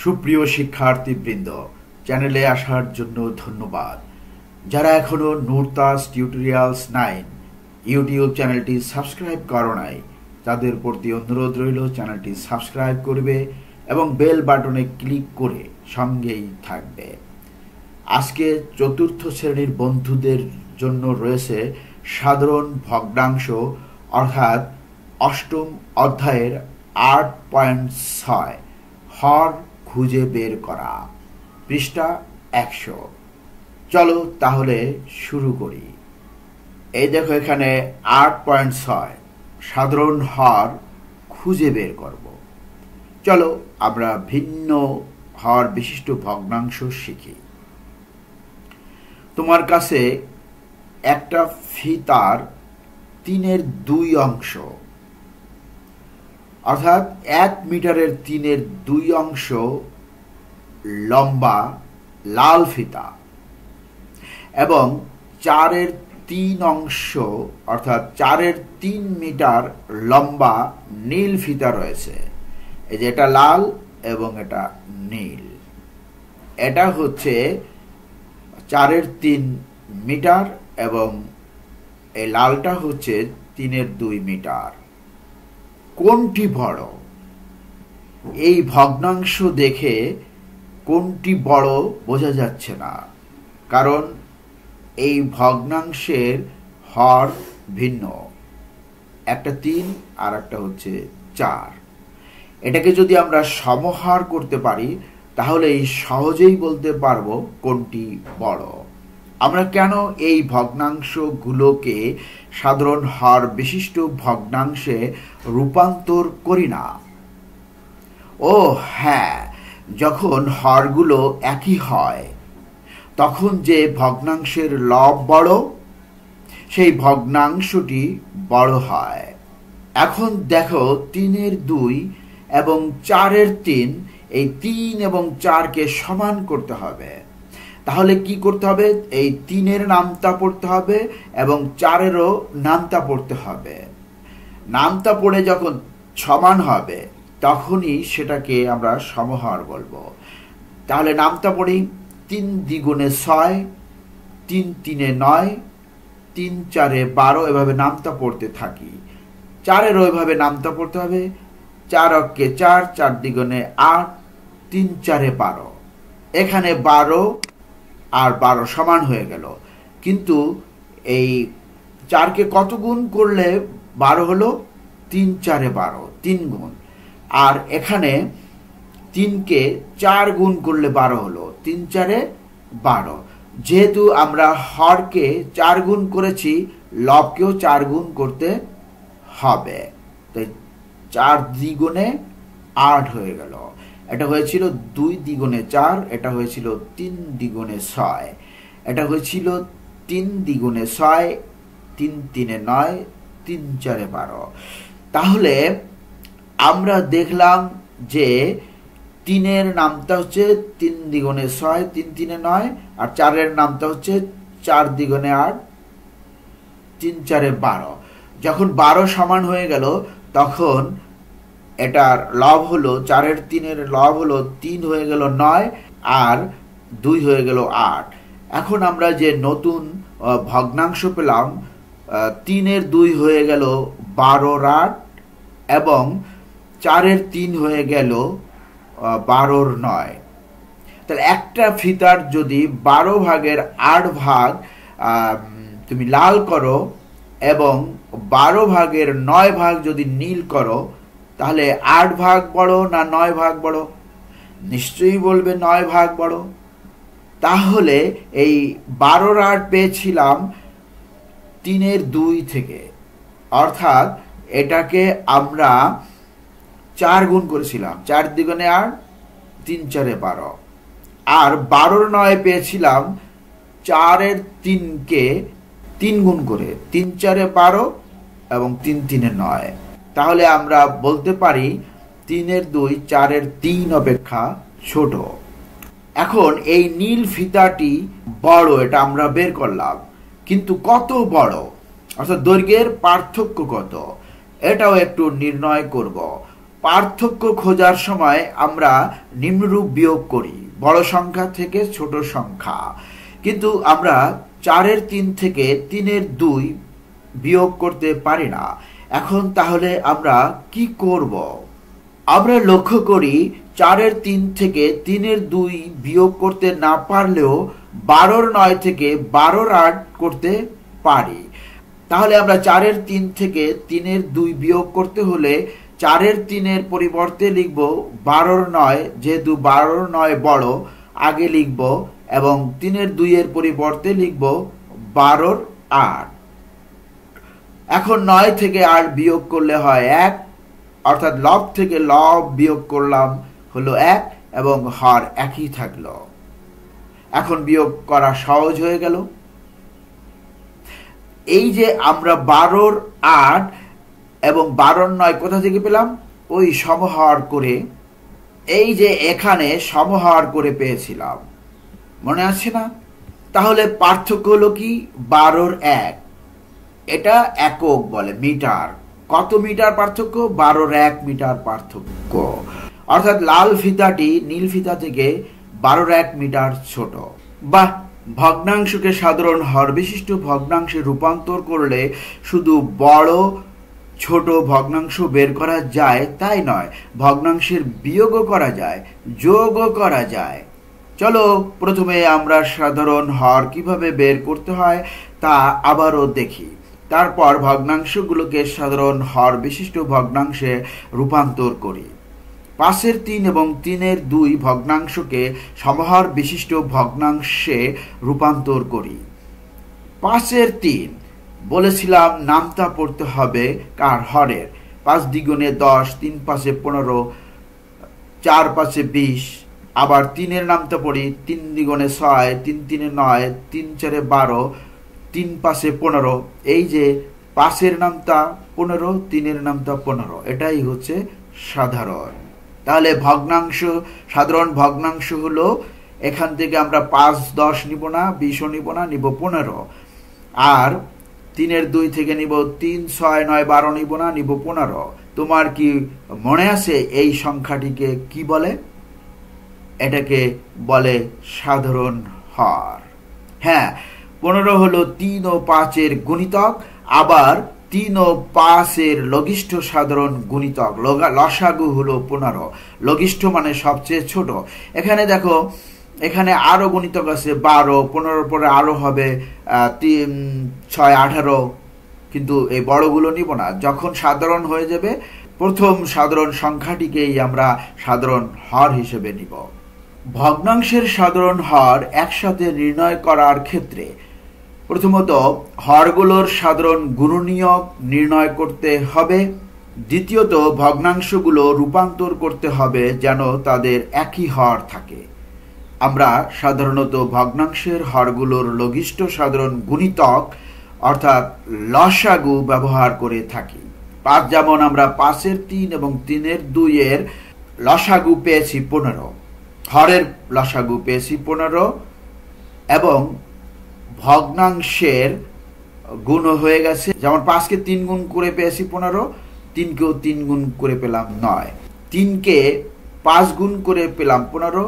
সুপ্রিয় শিক্ষার্থীবৃন্দ, চ্যানেলে আসার জন্য ধন্যবাদ। যারা এখনো নুরতাজ টিউটোরিয়ালস 9 ইউটিউব চ্যানেলটি সাবস্ক্রাইব করো নাই, তাদের প্রতি অনুরোধ রইল চ্যানেলটি সাবস্ক্রাইব করবে এবং বেল বাটনে ক্লিক করে সঙ্গেই থাকবে। আজকে চতুর্থ শ্রেণীর বন্ধুদের জন্য রয়েছে সাধারণ ভগ্নাংশ অর্থাৎ অষ্টম অধ্যায়ের 8.6 হর খুঁজে বের করা, পৃষ্ঠা 100। চলো তাহলে শুরু করি। এই দেখো, এখানে 8.6 সাধারণ হর খুঁজে বের করব। চলো আমরা ভিন্ন হর বিশিষ্ট ভগ্নাংশ শিখি। তোমার কাছে একটা ফিতার 3/2 অংশ অর্থাৎ 1 মিটারের 3/2 অংশ লম্বা লাল ফিতা এবং 4/3 অংশ অর্থাৎ 4/3 মিটার লম্বা নীল ফিতা রয়েছে। এই যে এটা লাল এবং এটা নীল, এটা হচ্ছে 4/3 মিটার এবং এই লালটা হচ্ছে 3/2 মিটার। কোনটি বড়? এই ভগ্নাংশ দেখে কোনটি বড় বোঝা যাচ্ছে না, কারণ এই ভগ্নাংশের হর ভিন্ন, একটা 3 আর একটা হচ্ছে 4। এটাকে যদি আমরা সমহর করতে পারি তাহলে সহজেই বলতে পারবো কোনটি বড়। আমরা কেন এই ভগ্নাংশগুলোকে সাধারণ হর বিশিষ্ট ভগ্নাংশে রূপান্তর করি না? ও হ্যাঁ, যখন হরগুলো একই হয় তখন যে ভগ্নাংশের লব বড় সেই ভগ্নাংশটি বড় হয়। এখন দেখো, 3/2 এবং 4/3, এই 3 এবং 4কে সমান করতে হবে। তাহলে কি করতে হবে? এই 3-এর নামতা পড়তে হবে এবং 4-এরও নামতা পড়তে হবে। নামতা পড়ে যখন সমান হবে তখনই সেটাকে আমরা সমহর বলবো। তাহলে নামতা পড়ি: 3 দ্বিগুণে 6, 3 3-এ 9, 3 4-এ 12, এভাবে নামতা পড়তে থাকি। 4-এরও এভাবে নামতা পড়তে হবে। 4 অক্ষে 4, 4 দ্বিগুণে 8, 3 4-এ 12। এখানে 12 আর 12 সমান হয়ে গেল, কিন্তু এই 4কে কত গুণ করলে 12 হলো? 3 4-এ 12, 3 গুণ। আর এখানে 3কে 4 গুণ করলে 12 হলো, 3 4-এ 12। যেহেতু আমরা হরকে 4 গুণ করেছি, লবকেও 4 গুণ করতে হবে। তাই 4 দ্বিগুণে 8 হয়ে গেল। এটা হয়েছিল 2 দ্বিগুণে 4, এটা হয়েছিল 3 দ্বিগুণে 6, এটা হয়েছিল 3 দ্বিগুণে 6, 3 3-এ 9, 3 4-এ 12। তাহলে আমরা দেখলাম যে 3-এর নামটা হচ্ছে 3 দ্বিগুণে 6, 3 3-এ 9, আর 4-এর নামটা হচ্ছে 4 দ্বিগুণে 8, 3 4-এ 12। যখন 12 সমান হয়ে গেল তখন এটার লব হলো 4/3-এর লব হলো 3 হয়ে গেল 9 আর 2 হয়ে গেল 8। এখন আমরা যে নতুন ভগ্নাংশ পেলাম, 3/2 হয়ে গেল 12/8 এবং 4/3 হয়ে গেল 12/9। তাহলে একটা ফিতার যদি 12 ভাগের 8 ভাগ তুমি লাল করো এবং 12 ভাগের 9 ভাগ যদি নীল করো, তাহলে 8 ভাগ বড় না 9 ভাগ বড়? নিশ্চয়ই বলবে 9 ভাগ বড়। তাহলে এই 12/8 পেয়েছিলাম 3/2 থেকে, অর্থাৎ এটাকে আমরা 4 গুণ করেছিলাম, 4 দ্বিগুণে 8, 3 4-এ 12। আর 12/9 পেয়েছিলাম 4/3-কে 3 গুণ করে, 3 4-এ 12 এবং 3 3-এ 9। তাহলে আমরা বলতে পারি 3/2 4/3 অপেক্ষা ছোট। এখন এই নীল ফিতাটি বড়, এটা আমরা বের করলাম, কিন্তু কত বড়, অর্থাৎ দৈর্ঘ্যের পার্থক্য কত, এটাও একটু নির্ণয় করব। পার্থক্য খোঁজার সময় আমরা নিম্নরূপ বিয়োগ করি, বড় সংখ্যা থেকে ছোট সংখ্যা। কিন্তু আমরা 4-এর 3 থেকে 3-এর 2 বিয়োগ করতে পারি না। এখন তাহলে আমরা কি করব? আমরা লক্ষ্য করি 4-এর 3 থেকে 3-এর 2 বিয়োগ করতে না পারলেও 12-র 9 থেকে 12-র 8 করতে পারি। তাহলে আমরা 4-এর 3 থেকে 3-এর 2 বিয়োগ করতে হলে 4-এর 3-এর পরিবর্তে লিখব 12-র 9, যেহেতু 12-র 9 বড় আগে লিখব, এবং 3-এর 2-এর পরিবর্তে লিখব 12-র 8। এখন 9 থেকে 8 বিয়োগ করলে হয় 1, অর্থাৎ লব থেকে লব বিয়োগ করলাম হলো 1 এবং হর একই থাকলো। এখন বিয়োগ করা সহজ হয়ে গেল। এই যে আমরা 12-র 8 এবং 12-র 9 কোথা থেকে পেলাম? ওই সমহর করে, এই যে এখানে সমহর করে পেয়েছিলাম, মনে আছে না? তাহলে পার্থক্য হলো কি? 12-র 1, এটা একক বলে, মিটার। কত মিটার পার্থক্য? 12-র 1 মিটার পার্থক্য। অর্থাৎ লাল ফিতাটি নীল ফিতা থেকে 12-র 1 মিটার ছোট। বাহ, ভগ্নাংশকে সাধারণ হর বিশিষ্ট ভগ্নাংশে রূপান্তর করলে শুধু বড় ছোট ভগ্নাংশ বের করা যায় তাই নয়, ভগ্নাংশের বিয়োগও করা যায়, যোগও করা যায়। চলো প্রথমে আমরা সাধারণ হর কিভাবে বের করতে হয় তা আবারও দেখি, তারপর ভগ্নাংশগুলোকে সাধারণ হর বিশিষ্ট ভগ্নাংশে রূপান্তর করি। 5-এর 3 এবং 3-এর 2 ভগ্নাংশকে সমহর বিশিষ্ট ভগ্নাংশে রূপান্তর করি। 5-এর 3 বলেছিলাম নামতা পড়তে হবে কার? হরের। 5 দ্বিগুণে 10, 3 5-এ 15, 4 5-এ 20। আবার 3-এর নামতা পড়ি, 3 দ্বিগুণে 6, 3 3-এ 9, 3 4-এ 12, 3 5-এ 15। এই যে 5-এর নামতা 15, 3-এর নামতা 15, এটাই হচ্ছে সাধারণ। তাহলে ভগ্নাংশ, সাধারণ ভগ্নাংশ হলো, এখান থেকে আমরা 5 10 নিব না, 20ও নিব না, নিব 15। আর 3-এর 2 থেকে নিব 3 6 9 12 নিব না, নিব 15। তোমার কি মনে আছে এই সংখ্যাটিকে কি বলে? এটাকে বলে সাধারণ হর। হ্যাঁ, 15 হলো 3 ও 5-এর গুণিতক, আবার 3 ও 5-এর লঘিষ্ঠ সাধারণ গুণিতক। লসাগু হলো 15, লঘিষ্ঠ মানে সবচেয়ে ছোট। এখানে দেখো, এখানে আরো গুণিতক আছে 12, 15 পরে আরো হবে 3 6 18, কিন্তু এই বড়গুলো নিব না। যখন সাধারণ হয়ে যাবে, প্রথম সাধারণ সংখ্যাটিকেই আমরা সাধারণ হর হিসেবে নিব। ভগ্নাংশের সাধারণ হর একসাথে নির্ণয় করার ক্ষেত্রে প্রথমত হরগুলোর সাধারণ গুণনীয়ক নির্ণয় করতে হবে। দ্বিতীয়ত ভগ্নাংশগুলো রূপান্তর করতে হবে যেন তাদের একই হর থাকে। আমরা সাধারণত ভগ্নাংশের হরগুলোর লঘিষ্ঠ সাধারণ গুণিতক অর্থাৎ লসাগু ব্যবহার করে থাকি। যেমন আমরা 5-এর 3 এবং 3-এর 2 এর লসাগু পেয়েছি 15, হরের লসাগু পেয়েছি 15, এবং ভগ্নাংশের গুণ হয়ে গেছে। যেমন 5-কে 3 গুণ করে পেয়েছি 15, 3-কেও 3 গুণ করে পেলাম 9, 3-কে 5 গুণ করে পেলাম 15,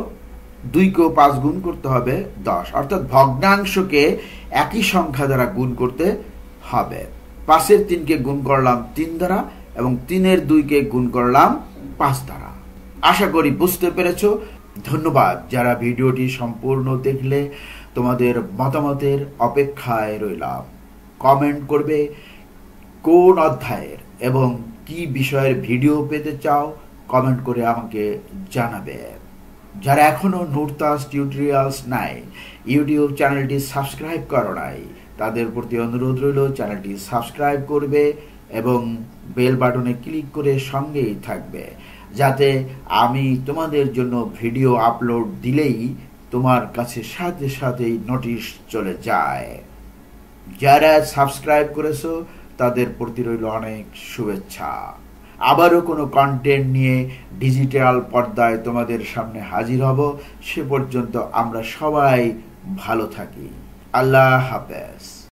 2-কেও 5 গুণ করতে হবে 10। অর্থাৎ ভগ্নাংশকে একই সংখ্যা দ্বারা গুণ করতে হবে। 5-এর 3-কে গুণ করলাম 3 দ্বারা এবং 3-এর 2-কে গুণ করলাম 5 দ্বারা। আশা করি বুঝতে পেরেছো। ধন্যবাদ যারা ভিডিওটি সম্পূর্ণ দেখলে। তোমাদের মতামতের অপেক্ষায় রইলাম। কমেন্ট করবে কোন অধ্যায়ের এবং কি বিষয়ের ভিডিও পেতে চাও, কমেন্ট করে আমাকে জানাবে। যারা এখনো নুরতাজ টিউটোরিয়ালস নাই ইউটিউব চ্যানেলটি সাবস্ক্রাইব করো নাই, তাদের প্রতি অনুরোধ রইল চ্যানেলটি সাবস্ক্রাইব করবে এবং বেল বাটনে ক্লিক করে সঙ্গেই থাকবে, যাতে আমি তোমাদের জন্য ভিডিও আপলোড দিলেই তোমার কাছে সাথে সাথেই নোটিশ চলে যায়। যারা সাবস্ক্রাইব করেছো তাদের প্রতি রইল অনেক শুভেচ্ছা। আবারও কোনো কন্টেন্ট নিয়ে ডিজিটাল পর্দায় তোমাদের সামনে হাজির হব। সে পর্যন্ত আমরা সবাই ভালো থাকি। আল্লাহ হাফেজ।